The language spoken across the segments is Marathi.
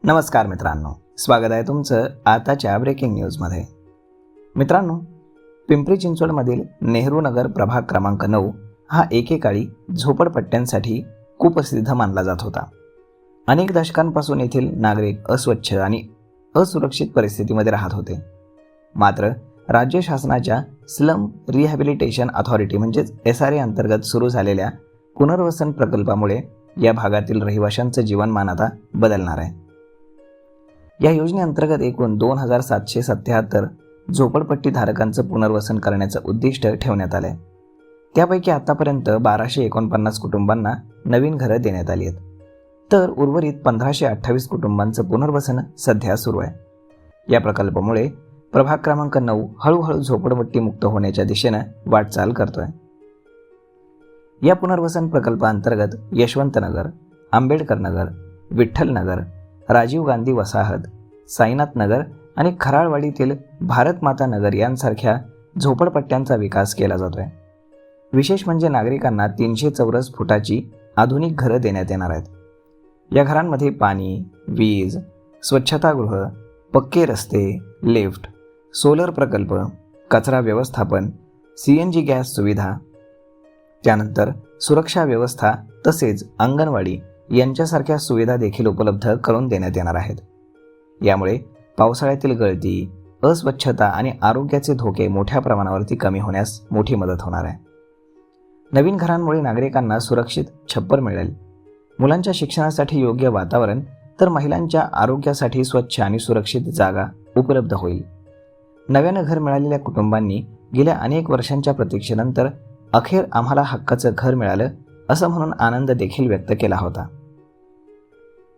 नमस्कार मित्रांनो, स्वागत आहे तुमचं आताच्या ब्रेकिंग न्यूजमध्ये। मित्रांनो, पिंपरी चिंचवडमधील नेहरू नगर प्रभाग क्रमांक 9 हा एकेकाळी झोपडपट्ट्यांसाठी कुप्रसिद्ध मानला जात होता। अनेक दशकांपासून येथील नागरिक अस्वच्छ आणि असुरक्षित परिस्थितीमध्ये राहत होते। मात्र राज्य शासनाच्या स्लम रिहॅबिलिटेशन अथॉरिटी म्हणजेच SRA अंतर्गत सुरू झालेल्या पुनर्वसन प्रकल्पामुळे या भागातील रहिवाशांचं जीवनमान आता बदलणार आहे। या योजनेअंतर्गत एकूण 2777 झोपडपट्टी धारकांचं पुनर्वसन करण्याचं उद्दिष्ट ठेवण्यात आलं आहे। त्यापैकी आतापर्यंत 1249 कुटुंबांना नवीन घरं देण्यात आली आहेत, तर उर्वरित 1528 कुटुंबांचं पुनर्वसन सध्या सुरू आहे। या प्रकल्पामुळे प्रभाग क्रमांक 9 हळूहळू झोपडपट्टी मुक्त होण्याच्या दिशेनं वाटचाल करतोय। या पुनर्वसन प्रकल्पाअंतर्गत यशवंत नगर, आंबेडकर नगर, विठ्ठल नगर, राजीव गांधी वसाहत, साईनाथ नगर आणि खराळवाडीतील भारत माता नगर यांसारख्या झोपडपट्ट्यांचा विकास केला जातोय। विशेष म्हणजे नागरिकांना 300 चौरस फुटाची आधुनिक घरं देण्यात येणार आहेत। या घरांमध्ये पाणी, वीज, स्वच्छतागृह, पक्के रस्ते, लिफ्ट, सोलर प्रकल्प, कचरा व्यवस्थापन, CNG गॅस सुविधा, त्यानंतर सुरक्षा व्यवस्था तसेच अंगणवाडी यांच्यासारख्या सुविधा देखील उपलब्ध करून देण्यात येणार आहेत। यामुळे पावसाळ्यातील गळती, अस्वच्छता आणि आरोग्याचे धोके मोठ्या प्रमाणावरती कमी होण्यास मोठी मदत होणार आहे। नवीन घरांमुळे नागरिकांना सुरक्षित छप्पर मिळेल, मुलांच्या शिक्षणासाठी योग्य वातावरण, तर महिलांच्या आरोग्यासाठी स्वच्छ आणि सुरक्षित जागा उपलब्ध होईल। नव्यानं घर मिळालेल्या कुटुंबांनी गेल्या अनेक वर्षांच्या प्रतीक्षेनंतर अखेर आम्हाला हक्काचं घर मिळालं असं म्हणून आनंद देखील व्यक्त केला होता।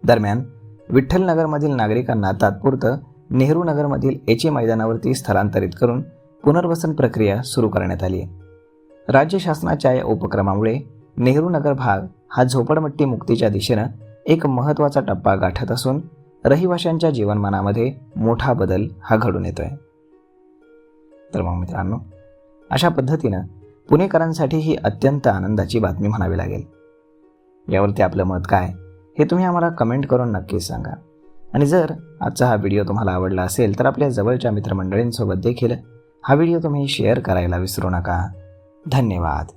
दरम्यान विठ्ठल नगरमधील नागरिकांना तात्पुरतं नेहरू नगरमधील HA मैदानावरती स्थलांतरित करून पुनर्वसन प्रक्रिया सुरू करण्यात आली आहे। राज्य शासनाच्या या उपक्रमामुळे नेहरू नगर भाग हा झोपडपट्टी मुक्तीच्या दिशेनं एक महत्त्वाचा टप्पा गाठत असून रहिवाशांच्या जीवनमानामध्ये मोठा बदल हा घडून येतोय। तर मग मित्रांनो, अशा पद्धतीनं पुणेकरांसाठी ही अत्यंत आनंदाची बातमी म्हणावी लागेल। यावरती आपलं मत काय हे तुम्ही आम्हाला कमेंट करून नक्कीच सांगा। आणि जर आजचा हा व्हिडिओ तुम्हाला आवडला असेल तर आपल्या जवळच्या मित्रमंडळींसोबत देखील हा व्हिडिओ तुम्ही शेअर करायला विसरू नका। धन्यवाद।